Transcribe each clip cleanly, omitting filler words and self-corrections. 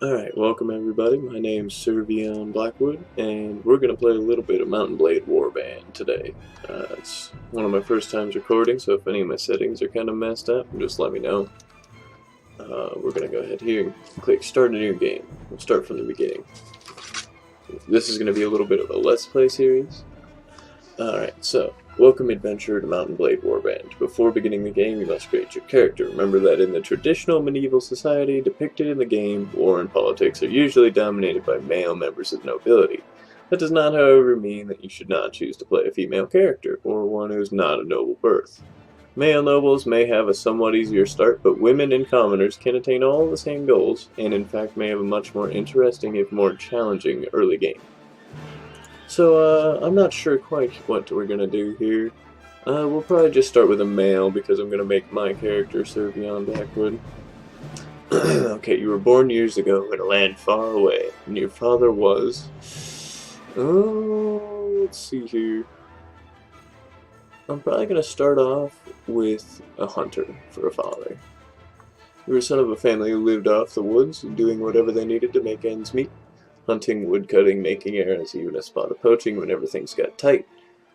Alright, welcome everybody. My name's Servion Blackwood, and we're going to play a little bit of Mountain Blade Warband today. It's one of my first times recording, so if any of my settings are kind of messed up, just let me know. We're going to go ahead here and click Start a New Game. We'll start from the beginning. This is going to be a little bit of a Let's Play series. Alright, so, welcome adventurer to Mountain Blade Warband. Before beginning the game, you must create your character. Remember that in the traditional medieval society depicted in the game, war and politics are usually dominated by male members of nobility. That does not, however, mean that you should not choose to play a female character, or one who is not of noble birth. Male nobles may have a somewhat easier start, but women and commoners can attain all the same goals, and in fact may have a much more interesting, if more challenging, early game. So, I'm not sure quite what we're going to do here. We'll probably just start with a male, because I'm going to make my character Servion Blackwood. Okay, you were born years ago in a land far away, and your father was... Oh, let's see here. I'm probably going to start off with a hunter for a father. You were son of a family who lived off the woods, doing whatever they needed to make ends meet. Hunting, woodcutting, making arrows, even a spot of poaching whenever things got tight.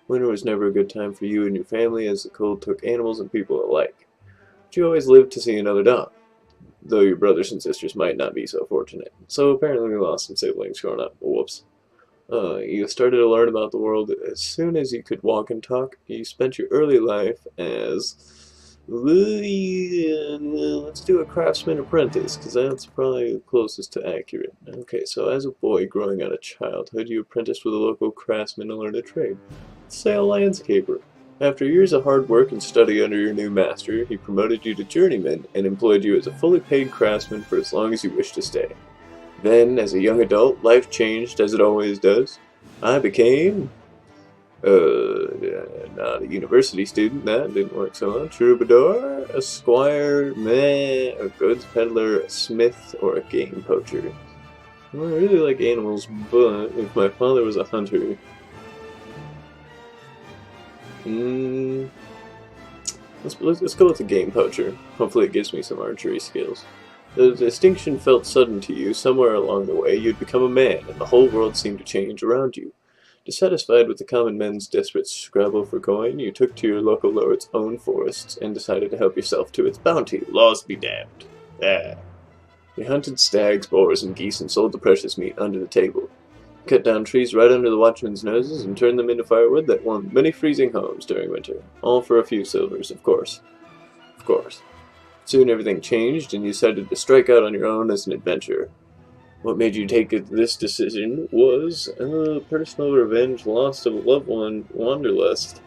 Winter was never a good time for you and your family, as the cold took animals and people alike. But you always lived to see another dawn, though your brothers and sisters might not be so fortunate. So apparently you lost some siblings growing up. Whoops. You started to learn about the world as soon as you could walk and talk. You spent your early life as... let's do a craftsman apprentice, because that's probably the closest to accurate. Okay, so as a boy growing out of childhood, you apprenticed with a local craftsman to learn a trade. Say a landscaper. After years of hard work and study under your new master, he promoted you to journeyman and employed you as a fully paid craftsman for as long as you wished to stay. Then, as a young adult, life changed as it always does. I became... not a university student, that didn't work so much. Troubadour, a squire, meh, a goods peddler, a smith, or a game poacher. Well, I really like animals, but if my father was a hunter... Let's go with the game poacher. Hopefully it gives me some archery skills. The distinction felt sudden to you. Somewhere along the way you'd become a man, and the whole world seemed to change around you. Dissatisfied with the common men's desperate scrabble for coin, you took to your local lord's own forests and decided to help yourself to its bounty. Laws be damned. You hunted stags, boars, and geese and sold the precious meat under the table. Cut down trees right under the watchmen's noses and turned them into firewood that warmed many freezing homes during winter. All for a few silvers, of course. Of course. Soon everything changed, and you decided to strike out on your own as an adventurer. What made you take this decision was personal revenge, loss of a loved one, wanderlust.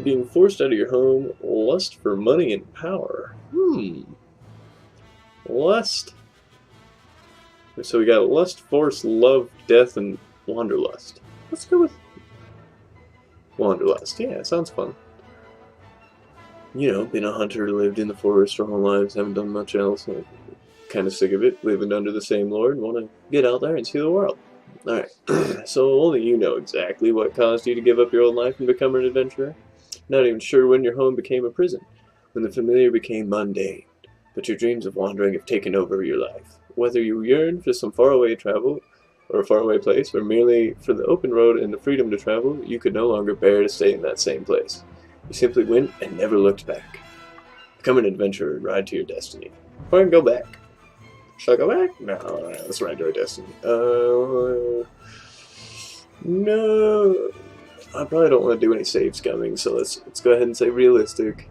Being forced out of your home, lust for money and power. Lust. So we got lust, force, love, death, and wanderlust. Let's go with wanderlust. Yeah, sounds fun. You know, been a hunter, lived in the forest our whole lives, haven't done much else. Kind of sick of it, living under the same lord, and want to get out there and see the world. Alright, so only you know exactly what caused you to give up your old life and become an adventurer. Not even sure when your home became a prison, when the familiar became mundane, but your dreams of wandering have taken over your life. Whether you yearn for some faraway travel, or a faraway place, or merely for the open road and the freedom to travel, you could no longer bear to stay in that same place. You simply went and never looked back. Become an adventurer and ride to your destiny. Or I can go back. Should I go back? No, let's ride to our destiny. No. I probably don't want to do any save scumming, so let's go ahead and say realistic.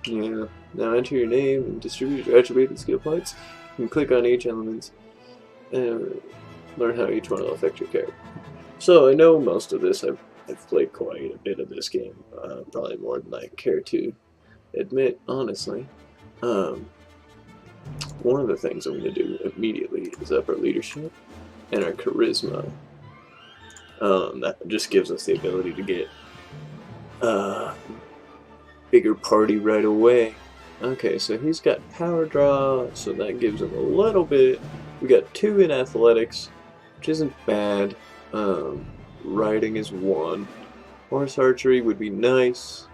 Yeah. Now enter your name and distribute your attribute and skill points. You can click on each element and learn how each one will affect your character. So I know most of this. I've played quite a bit of this game, probably more than I care to admit, honestly. One of the things I'm going to do immediately is up our leadership and our charisma. That just gives us the ability to get bigger party right away. Okay, so he's got power draw, so that gives him a little bit. We got 2 in athletics, which isn't bad. Riding is 1. Horse archery would be nice.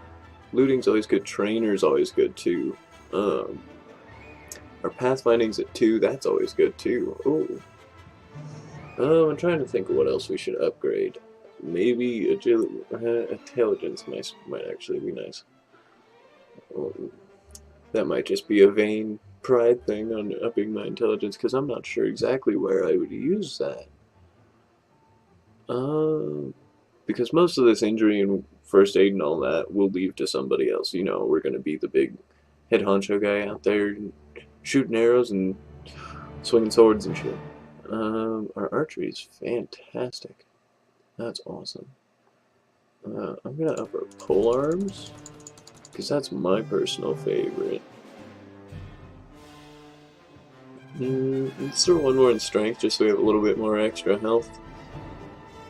Looting's always good. Trainer's always good too. Our pathfinding's at 2. That's always good too. Ooh. I'm trying to think of what else we should upgrade. Maybe intelligence might actually be nice. That might just be a vain pride thing on upping my intelligence, because I'm not sure exactly where I would use that. Because most of this injury and first aid and all that will leave to somebody else. You know, we're going to be the big head honcho guy out there shooting arrows and swinging swords and shit. Our archery is fantastic. That's awesome. I'm going to up our pole arms, because that's my personal favorite. Let's throw one more in strength, just so we have a little bit more extra health.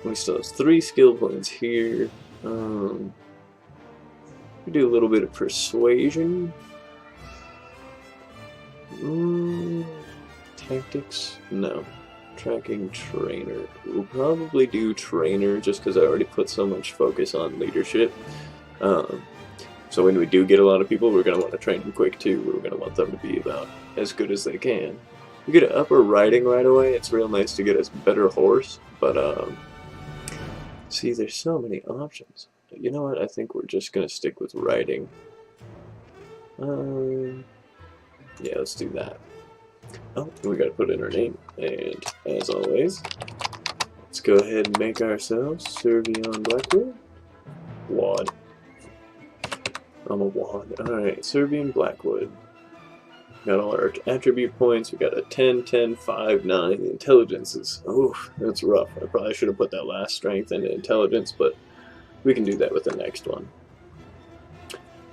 We still have 3 skill points here. We do a little bit of persuasion. Tactics? No. Tracking trainer. We'll probably do trainer, just because I already put so much focus on leadership. So when we do get a lot of people, we're going to want to train them quick too. We're going to want them to be about as good as they can. We get an upper riding right away. It's real nice to get a better horse, but see, there's so many options. You know what? I think we're just going to stick with riding. Yeah, let's do that. Oh, we got to put in our name. And as always, let's go ahead and make ourselves Servion Blackwood. Wad. I'm a wad. Alright, Servion Blackwood. Got all our attribute points. We got a 10, 10, 5, 9. Intelligence is, oof, that's rough. I probably should have put that last strength into intelligence, but we can do that with the next one.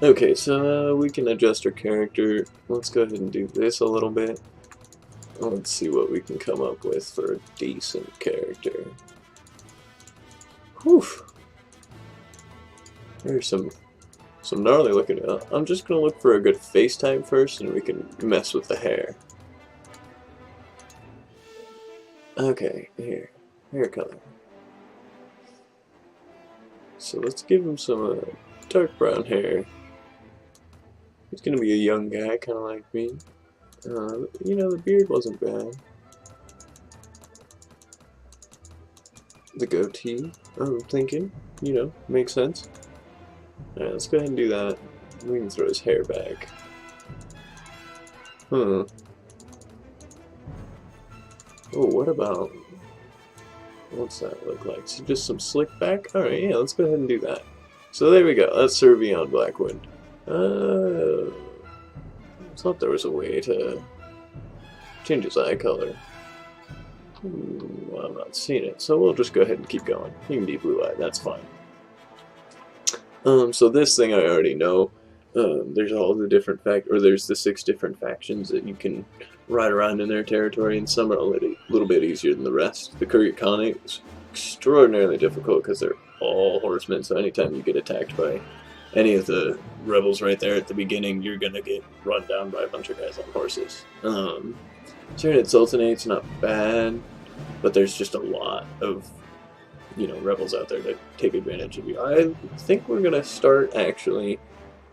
Okay, so we can adjust our character. Let's go ahead and do this a little bit. Let's see what we can come up with for a decent character. Whew. There's some gnarly looking. I'm just gonna look for a good face type first, and we can mess with the hair. Okay, hair color. So let's give him some dark brown hair. He's gonna be a young guy, kind of like me. You know, the beard wasn't bad. The goatee, I'm thinking, you know, makes sense. Alright, let's go ahead and do that. We can throw his hair back. Oh, what about... what's that look like? So just some slick back? Alright, yeah, let's go ahead and do that. So there we go, that's Servion Blackwood. I thought there was a way to change his eye color. Well, I'm not seeing it, so we'll just go ahead and keep going. He can be blue-eyed, that's fine. So this thing I already know. There's all the different there's the 6 different factions that you can ride around in their territory, and some are a little bit easier than the rest. The Kurikane is extraordinarily difficult because they're all horsemen, so anytime you get attacked by any of the rebels right there at the beginning, you're gonna get run down by a bunch of guys on horses. Tyranid Sultanate's not bad, but there's just a lot of, you know, rebels out there that take advantage of you. I think we're gonna start actually.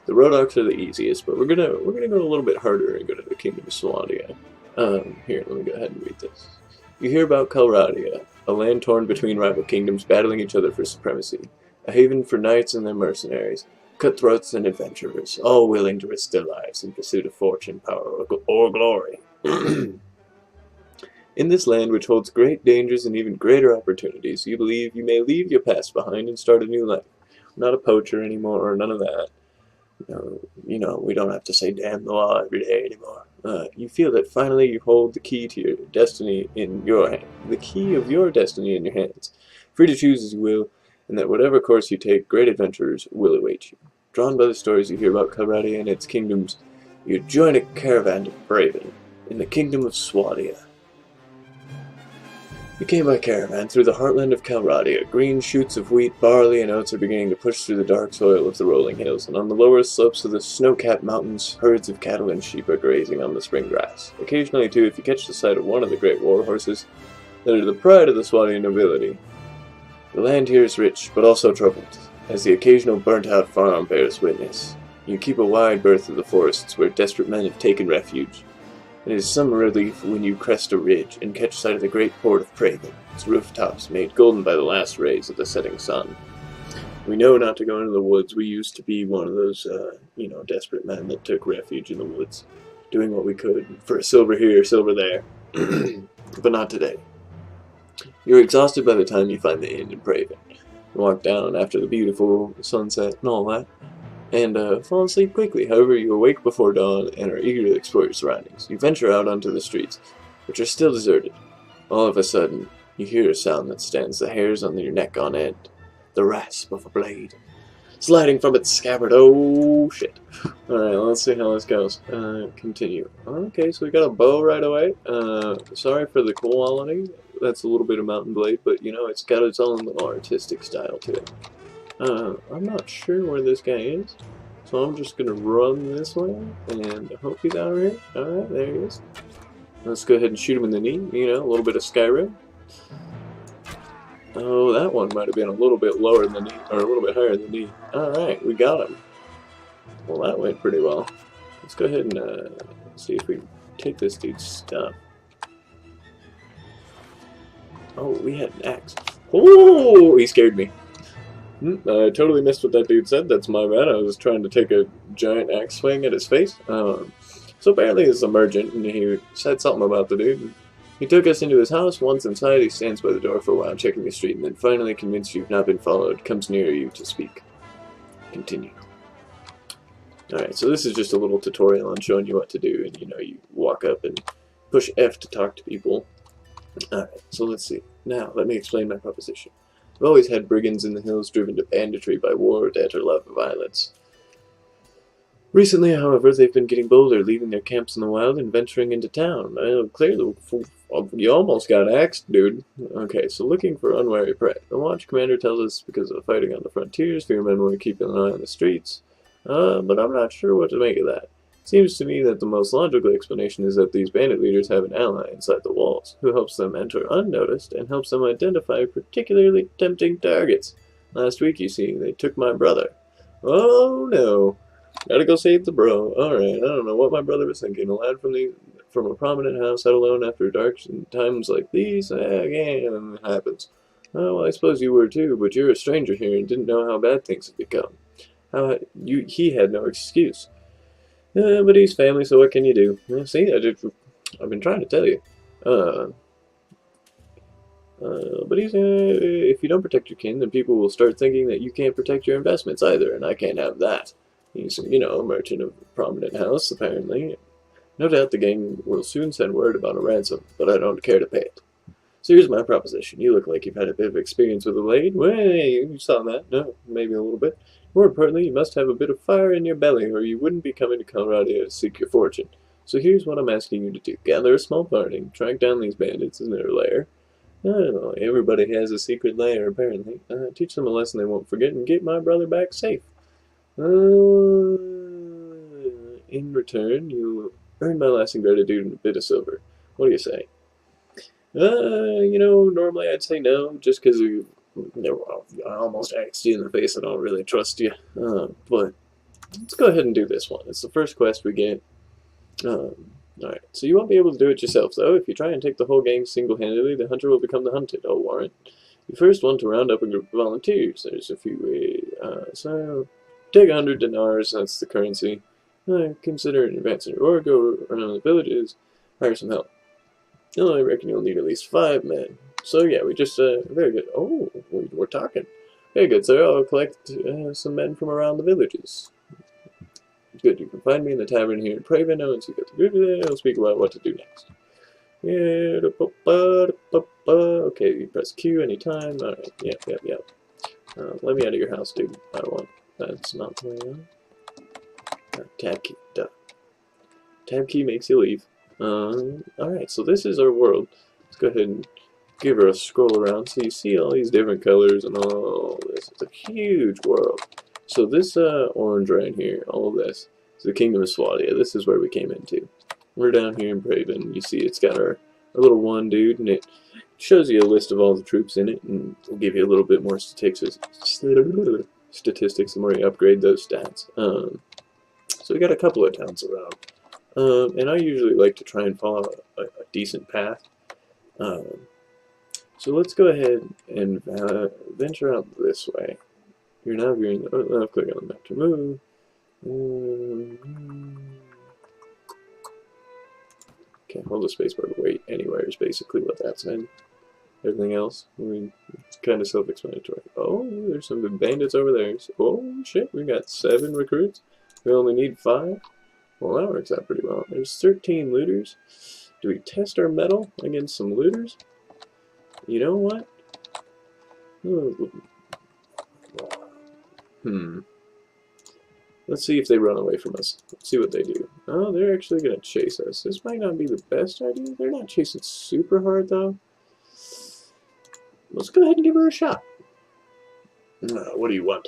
The Rodoks are the easiest, but we're gonna go a little bit harder and go to the Kingdom of Swadia. Here, let me go ahead and read this. You hear about Calradia, a land torn between rival kingdoms battling each other for supremacy, a haven for knights and their mercenaries, cutthroats and adventurers, all willing to risk their lives in pursuit of fortune, power, or glory. In this land, which holds great dangers and even greater opportunities, you believe you may leave your past behind and start a new life. I'm not a poacher anymore, or none of that. You know, we don't have to say damn the law every day anymore. You feel that finally you hold the key to your destiny in your hand, the key of your destiny in your hands, free to choose as you will, and that whatever course you take, great adventures will await you. Drawn by the stories you hear about Calradia and its kingdoms, you join a caravan to Braven in the Kingdom of Swadia. You came by caravan through the heartland of Calradia. Green shoots of wheat, barley, and oats are beginning to push through the dark soil of the rolling hills, and on the lower slopes of the snow-capped mountains, herds of cattle and sheep are grazing on the spring grass. Occasionally, too, if you catch the sight of one of the great war horses that are the pride of the Swadian nobility. The land here is rich, but also troubled, as the occasional burnt-out farm bears witness. You keep a wide berth of the forests where desperate men have taken refuge. It is some relief when you crest a ridge and catch sight of the great port of Praven, its rooftops made golden by the last rays of the setting sun. We know not to go into the woods. We used to be one of those, desperate men that took refuge in the woods, doing what we could for a silver here, silver there. But not today. You're exhausted by the time you find the inn in Praven. You walk down after the beautiful sunset and all that, and fall asleep quickly. However, you awake before dawn and are eager to explore your surroundings. You venture out onto the streets, which are still deserted. All of a sudden, you hear a sound that stands the hairs on your neck on end. The rasp of a blade, sliding from its scabbard. Oh, shit. Alright, let's see how this goes. Continue. Okay, so we got a bow right away. Sorry for the quality. That's a little bit of Mountain Blade, but, it's got its own little artistic style to it. I'm not sure where this guy is, so I'm just gonna run this way, and hope he's out here. Alright, there he is. Let's go ahead and shoot him in the knee, a little bit of Skyrim. Oh, that one might have been a little bit lower than the knee, or a little bit higher than the knee. Alright, we got him. Well, that went pretty well. Let's go ahead and see if we can take this dude's stuff. Oh, we had an axe. Oh, he scared me. I totally missed what that dude said. That's my bad. I was trying to take a giant axe swing at his face. So apparently he's a merchant, and he said something about the dude. He took us into his house. Once inside, he stands by the door for a while, checking the street, and then finally, convinced you've not been followed, comes near you to speak. Continue. Alright, so this is just a little tutorial on showing you what to do, and you walk up and push F to talk to people. Alright, so let's see. Now, let me explain my proposition. I've always had brigands in the hills driven to banditry by war, debt, or love of violence. Recently, however, they've been getting bolder, leaving their camps in the wild and venturing into town. Clearly, you almost got axed, dude. Okay, so looking for unwary prey. The watch commander tells us because of the fighting on the frontiers, fewer men were keeping an eye on the streets. But I'm not sure what to make of that. It seems to me that the most logical explanation is that these bandit leaders have an ally inside the walls, who helps them enter unnoticed and helps them identify particularly tempting targets. Last week, you see, they took my brother. Oh no. Gotta go save the bro. Alright, I don't know what my brother was thinking. A lad from a prominent house out alone after dark times like these? Again, it happens. Oh, well, I suppose you were too, but you're a stranger here and didn't know how bad things have become. He had no excuse. But he's family, so what can you do? Well, see, I've been trying to tell you. But if you don't protect your kin, then people will start thinking that you can't protect your investments either, and I can't have that. He's, a merchant of a prominent house, apparently. No doubt the gang will soon send word about a ransom, but I don't care to pay it. So here's my proposition. You look like you've had a bit of experience with a blade. Well, you saw that. No, maybe a little bit. More importantly, you must have a bit of fire in your belly, or you wouldn't be coming to Colorado to seek your fortune. So here's what I'm asking you to do. Gather a small party, track down these bandits in their lair. I don't know, everybody has a secret lair, apparently. Teach them a lesson they won't forget, and get my brother back safe. In return, you earn my lasting gratitude and a bit of silver. What do you say? Normally I'd say no, just because I almost axed you in the face. I don't really trust you. But let's go ahead and do this one. It's the first quest we get. Alright, so you won't be able to do it yourself, though. If you try and take the whole gang single-handedly, the hunter will become the hunted. Oh, Warren. You first want to round up a group of volunteers. There's a few ways. So take 100 dinars, that's the currency. Consider it advancing your org, go around the villages, hire some help. I reckon you'll need at least 5 men. So yeah, we just, very good. Oh, we're talking. Very good, sir. I'll collect some men from around the villages. Good, you can find me in the tavern here in Praven. Once you get the group there, I'll speak about what to do next. Okay, you press Q anytime. Alright, yep. Let me out of your house, dude. I don't want. That's not the way on. Tab key. Duh. Tab key makes you leave. Alright, so this is our world. Let's go ahead and give her a scroll around so you see all these different colors and all this. It's a huge world. So this orange right here, all of this, is the Kingdom of Swadia. This is where we came into. We're down here in Praven. You see it's got our little one dude, and it shows you a list of all the troops in it, and it'll give you a little bit more statistics the more you upgrade those stats. So we got a couple of towns around. And I usually like to try and follow a decent path. Um, so let's go ahead and venture out this way. You're now viewing the left click on the map to move. Can't hold the spacebar to wait anywhere is basically what that's in. Everything else, I mean, it's kind of self-explanatory. Oh, there's some good bandits over there. Oh shit, we got 7 recruits. We only need 5. Well, that works out pretty well. There's 13 looters. Do we test our metal against some looters? You know what? Let's see if they run away from us. Let's see what they do. Oh, they're actually going to chase us. This might not be the best idea. They're not chasing super hard, though. Let's go ahead and give her a shot. What do you want?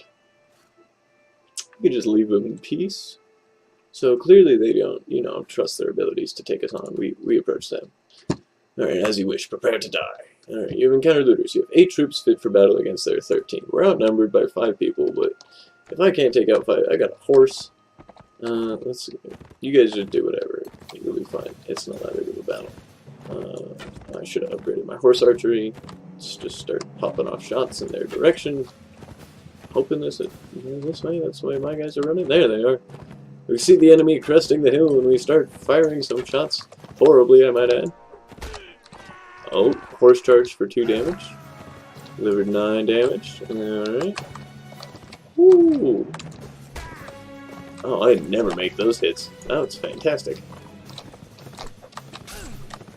You can just leave them in peace. So clearly they don't, trust their abilities to take us on. We approach them. Alright, as you wish. Prepare to die. Alright, you've encountered looters. You have 8 troops fit for battle against their 13. We're outnumbered by 5 people, but if I can't take out 5, I got a horse. Let's see. You guys just do whatever. You'll be fine. It's not that big of a battle. I should have upgraded my horse archery. Let's just start popping off shots in their direction. Hoping this way. That's the way my guys are running. There they are. We see the enemy cresting the hill and we start firing some shots. Horribly, I might add. Oh, horse charge for 2 damage. Delivered 9 damage. Alright. Woo! Oh, I never make those hits. That's fantastic.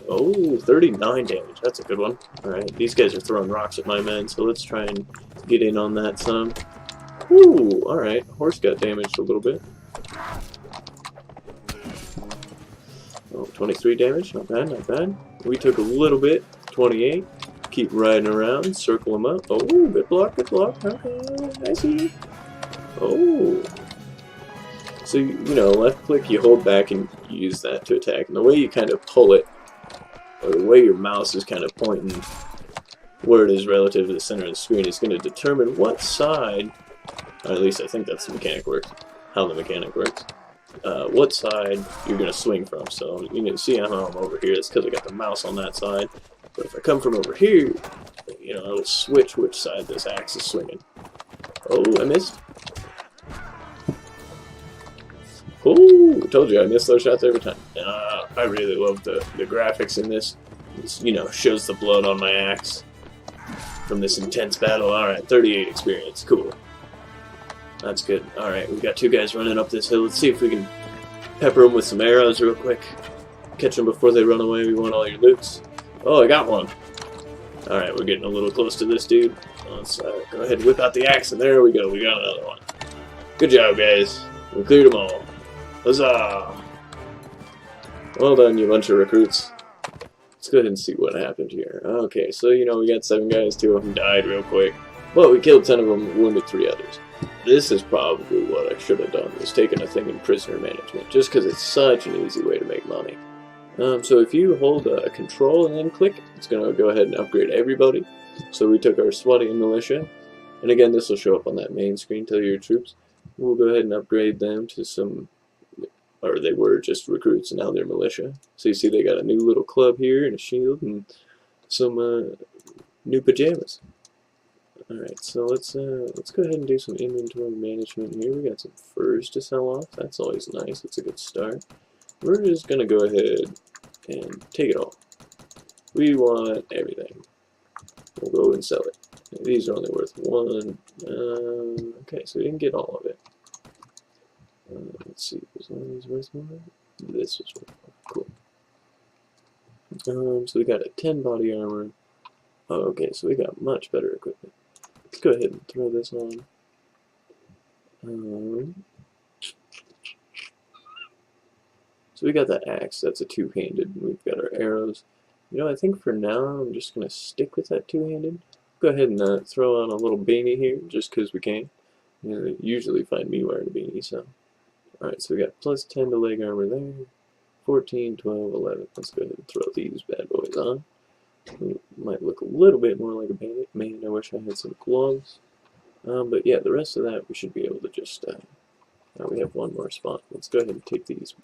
Oh, 39 damage. That's a good one. Alright, these guys are throwing rocks at my men, so let's try and get in on that some. Woo! Alright, horse got damaged a little bit. Oh, 23 damage. Not bad, not bad. We took a little bit. 28. Keep riding around. Circle them up. Oh, good block, good block. Okay, I see you. Oh. So, left click, you hold back and use that to attack. And the way you kind of pull it, or the way your mouse is kind of pointing where it is relative to the center of the screen, is going to determine what side, or at least I think that's the mechanic works, how the mechanic works, what side you're going to swing from. So you can see how I'm over here. It's because I got the mouse on that side. But if I come from over here, it'll switch which side this axe is swinging. Oh, I missed. Oh, I told you I miss those shots every time. I really love the graphics in this. It's, shows the blood on my axe from this intense battle. Alright, 38 experience. Cool. That's good. Alright, we've got 2 guys running up this hill. Let's see if we can pepper them with some arrows real quick. Catch them before they run away. We want all your loots. Oh, I got one. Alright, we're getting a little close to this dude. Let's go ahead and whip out the axe, and there we go. We got another one. Good job, guys. We cleared them all. Huzzah! Well done, you bunch of recruits. Let's go ahead and see what happened here. Okay, so, we got 7 guys, 2 of them died real quick. Well, we killed 10 of them, wounded 3 others. This is probably what I should have done, was taken a thing in prisoner management, just because it's such an easy way to make money. So if you hold control and then click, it's going to go ahead and upgrade everybody. So we took our Swadia militia, and again, this will show up on that main screen, tell your troops. We'll go ahead and upgrade them to some, or they were just recruits, and now they're militia. So you see they got a new little club here, and a shield, and some new pajamas. Alright, so let's go ahead and do some inventory management here. We got some furs to sell off. That's always nice. It's a good start. We're just going to go ahead and take it all. We want everything. We'll go and sell it. These are only worth 1. Okay, so we didn't get all of it. Let's see, was one of these worth more? This was worth more. Cool. So we got a 10 body armor. Oh, okay, so we got much better equipment. Let's go ahead and throw this on. So we got that axe, that's a 2-handed, and we've got our arrows. I think for now I'm just going to stick with that 2-handed. Go ahead and throw on a little beanie here, just because we can. You usually find me wearing a beanie, so. Alright, so we got plus 10 to leg armor there. 14, 12, 11. Let's go ahead and throw these bad boys on. Might look a little bit more like a bandit. Man, I wish I had some gloves. But yeah, the rest of that we should be able to just... we have one more spot. Let's go ahead and take these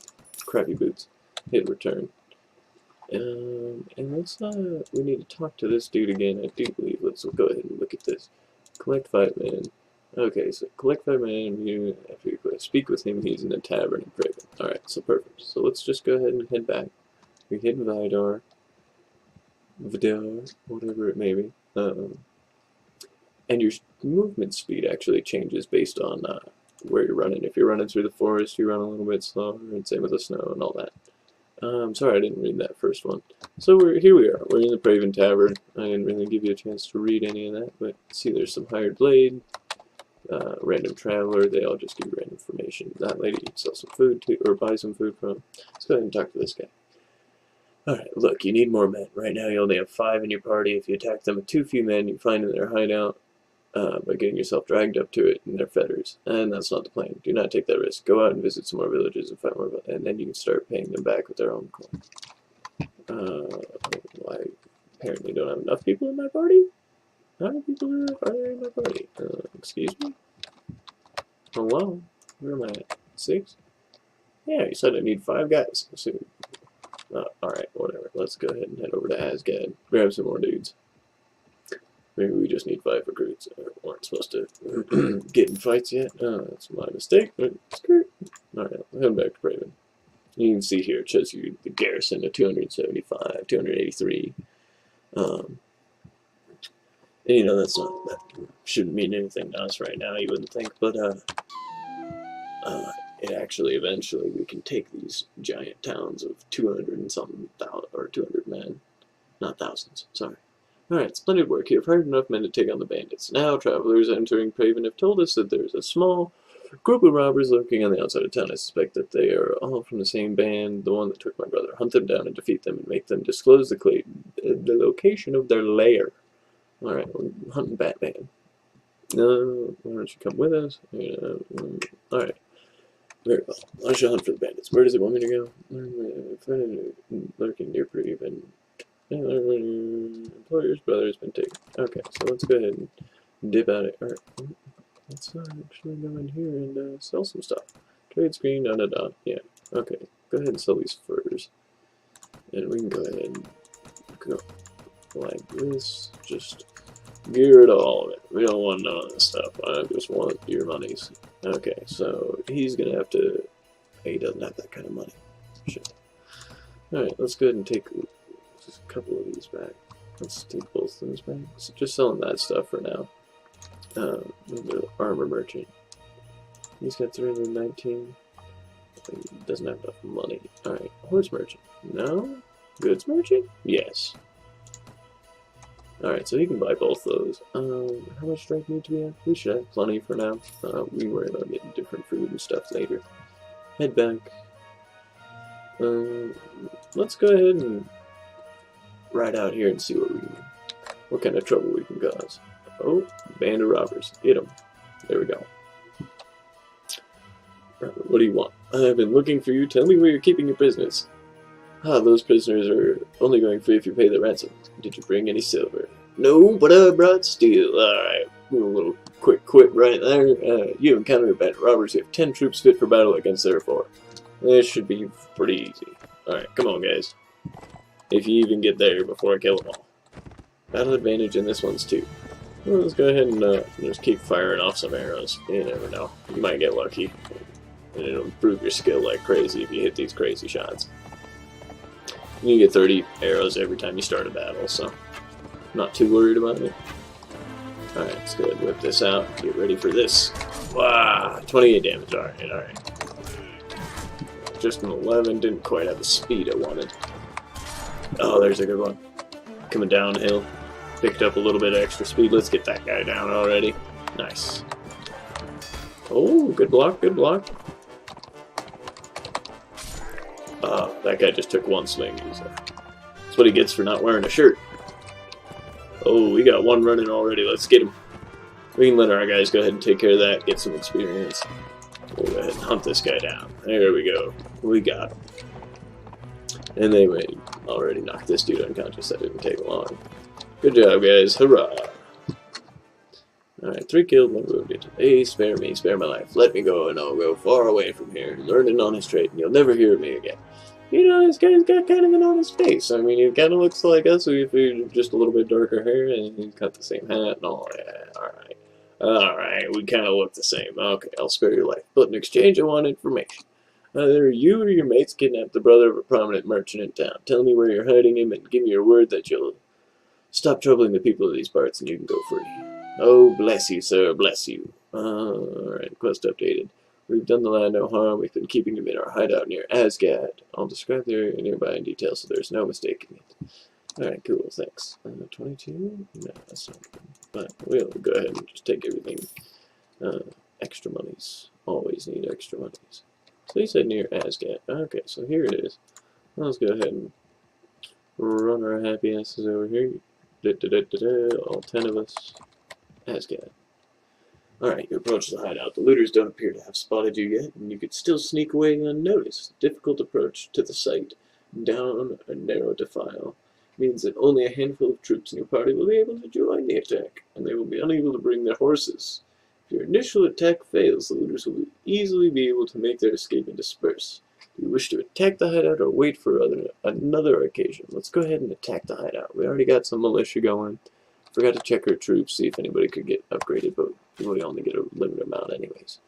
crappy boots. Hit return. And let's we need to talk to this dude again, I do believe. Let's go ahead and look at this. Collect 5 men. Okay, so collect 5 men, you, after you speak with him, he's in the tavern in Craven. Alright, so perfect. So let's just go ahead and head back. We hit Vidar, whatever it may be. And your movement speed actually changes based on where you're running. If you're running through the forest, you run a little bit slower, and same with the snow and all that. Sorry I didn't read that first one. So here we are. We're in the Praven Tavern. I didn't really give you a chance to read any of that, but see there's some hired blade, random traveler, they all just give you random information. That lady you can sell some food to, or buy some food from. Let's go ahead and talk to this guy. Alright, look, you need more men. Right now you only have 5 in your party. If you attack them with too few men, you find in their hideout by getting yourself dragged up to it in their fetters. And that's not the plan. Do not take that risk. Go out and visit some more villages and find more, and then you can start paying them back with their own coin. I apparently don't have enough people in my party? How many people are there in my party? Excuse me? Hello? Where am I at? 6? Yeah, you said I need 5 guys. So, alright, whatever. Let's go ahead and head over to Asgad. Grab some more dudes. Maybe we just need 5 recruits. We weren't supposed to get in fights yet. That's my mistake. Alright, head back to Praven. You can see here it shows you the garrison of 275, 283. And you know that shouldn't mean anything to us right now, you wouldn't think, but it actually eventually we can take these giant towns of 200 and something thousand, or 200 men, not thousands. Sorry. Alright, splendid work. You have hired enough men to take on the bandits. Now, travelers entering Praven have told us that there's a small group of robbers lurking on the outside of town. I suspect that they are all from the same band, the one that took my brother. Hunt them down and defeat them and make them disclose the location of their lair. Alright, we're hunting Batman. Why don't you come with us? Alright. Very well. I shall hunt for the bandits. Where does it want me to go? Lurking near Praven. Employer's brother has been taken. Okay, so let's go ahead and dip out it. Alright. Let's actually go in here and sell some stuff. Trade screen, Yeah, okay. Go ahead and sell these furs. And we can go ahead and go like this. Just get rid of all of it. We don't want none of this stuff. I just want your monies. Okay, so he's gonna have to. He doesn't have that kind of money. Shit. Alright, let's go ahead and take just a couple of these back. Let's take both of those back. So just selling that stuff for now. The armor merchant. He's got 319. He doesn't have enough money. Alright, horse merchant. No? Goods merchant? Yes. Alright, so he can buy both those. How much strength need to be at? We should have plenty for now. We worry about getting different food and stuff later. Head back. Let's go ahead and ride out here and see what kind of trouble we can cause. Oh, band of robbers. Get them. There we go. What do you want? I've been looking for you. Tell me where you're keeping your prisoners. Ah, those prisoners are only going free if you pay the ransom. Did you bring any silver? No, but I brought steel. Alright, a little quick quit right there. You encountered a band of robbers. You have 10 troops fit for battle against their 4. This should be pretty easy. Alright, come on, guys. If you even get there before I kill them all. Battle advantage in this one's too. Well, let's go ahead and just keep firing off some arrows. You never know. You might get lucky. And it'll improve your skill like crazy if you hit these crazy shots. You get 30 arrows every time you start a battle, so not too worried about it. Alright, let's go ahead and whip this out. Get ready for this. Wow, 28 damage. Alright. Just an 11. Didn't quite have the speed I wanted. Oh, there's a good one. Coming downhill. Picked up a little bit of extra speed. Let's get that guy down already. Nice. Oh, good block, good block. That guy just took one swing. That's what he gets for not wearing a shirt. Oh, we got one running already. Let's get him. We can let our guys go ahead and take care of that, get some experience. We'll go ahead and hunt this guy down. There we go. We got him. And they already knocked this dude unconscious. That didn't take long. Good job, guys. Hurrah. Alright, 3 killed, 1 wounded. Hey, spare me, spare my life. Let me go and I'll go far away from here. Learn an honest trade and you'll never hear of me again. You know, this guy's got kind of an honest face. I mean, he kind of looks like us if we just a little bit darker hair and he's got the same hat and all. Yeah, alright. Alright, we kind of look the same. Okay, I'll spare your life. But in exchange, I want information. Either you or your mates kidnapped the brother of a prominent merchant in town. Tell me where you're hiding him and give me your word that you'll stop troubling the people of these parts and you can go free. Oh, bless you, sir, bless you. Alright, quest updated. We've done the lad no harm. We've been keeping him in our hideout near Asgard. I'll describe the area nearby in detail so there's no mistaking it. Alright, cool, thanks. 22? No, that's not good. But we'll go ahead and just take everything. Extra monies. Always need extra monies. So he said near Asgard. Okay, so here it is. Let's go ahead and run our happy asses over here. All 10 of us. Asgard. Alright, you approach the hideout. The looters don't appear to have spotted you yet, and you could still sneak away unnoticed. Difficult approach to the site. Down a narrow defile. Means that only a handful of troops in your party will be able to join the attack, and they will be unable to bring their horses. If your initial attack fails, the looters will easily be able to make their escape and disperse. Do you wish to attack the hideout or wait for another occasion? Let's go ahead and attack the hideout. We already got some militia going. Forgot to check our troops, see if anybody could get upgraded, but we only get a limited amount anyways.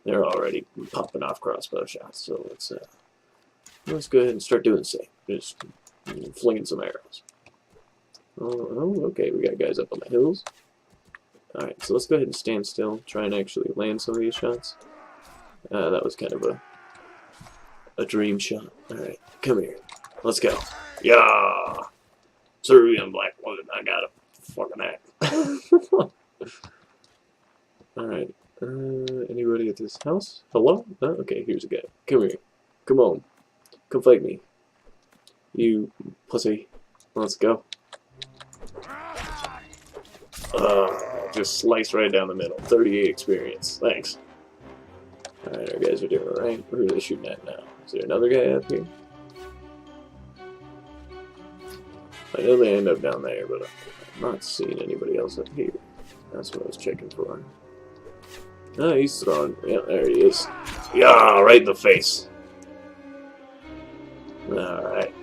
They're already popping off crossbow shots, so let's go ahead and start doing the same. Just flinging some arrows. Oh, okay, we got guys up on the hills. Alright, so let's go ahead and stand still, try and actually land some of these shots. That was kind of a dream shot. Alright, come here. Let's go. Yeah! Servion Blackwood, I got a fucking act. Alright, anybody at this house? Hello? Okay, here's a guy. Come here. Come on. Come fight me. You pussy. Let's go. Just slice right down the middle. 38 experience. Thanks. Alright, our guys are doing alright. Who are they shooting at now? Is there another guy up here? I know they end up down there, but I'm not seeing anybody else up here. That's what I was checking for. Oh, he's throwing. Yeah, there he is. Yeah, right in the face. Alright.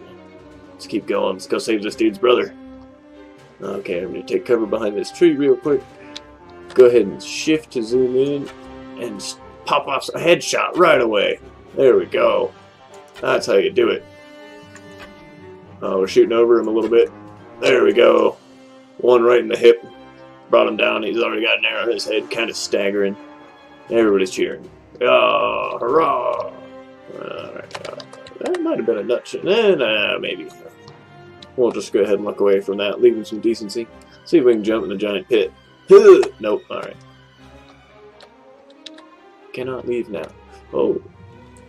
Let's keep going. Let's go save this dude's brother. Okay, I'm going to take cover behind this tree real quick. Go ahead and shift to zoom in and pop off a headshot right away. There we go. That's how you do it. Oh, we're shooting over him a little bit. There we go. One right in the hip. Brought him down. He's already got an arrow in his head, kind of staggering. Everybody's cheering. Ah, hurrah! That might have been a nut shot. Maybe. We'll just go ahead and look away from that, leave him some decency. See if we can jump in the giant pit. Nope, alright. Cannot leave now. Oh,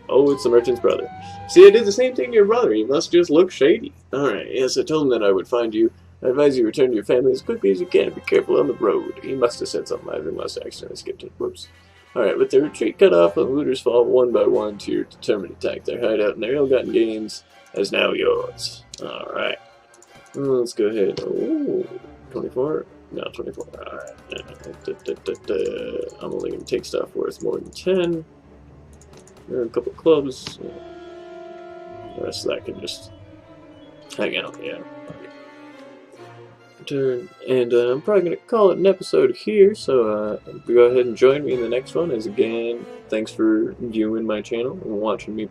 it's the merchant's brother. See, I did the same thing to your brother. He must just look shady. Alright, yes, I told him that I would find you. I advise you return to your family as quickly as you can. Be careful on the road. He must have said something. I must have accidentally skipped it. Whoops. Alright, with their retreat cut off, the looters fall one by one to your determined attack. Their hideout and their ill-gotten gains is now yours. Alright. Let's go ahead. Oh, 24? No, 24. Alright. I'm only going to take stuff worth more than 10. There are a couple clubs. The rest of that can just hang out. Yeah. Turn. And I'm probably going to call it an episode here. So go ahead and join me in the next one. As again, thanks for viewing my channel and watching me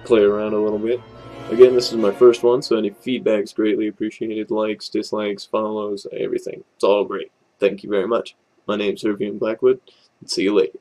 play around a little bit. Again, this is my first one, so any feedback is greatly appreciated. Likes, dislikes, follows, everything. It's all great. Thank you very much. My name's Servion Blackwood, and see you later.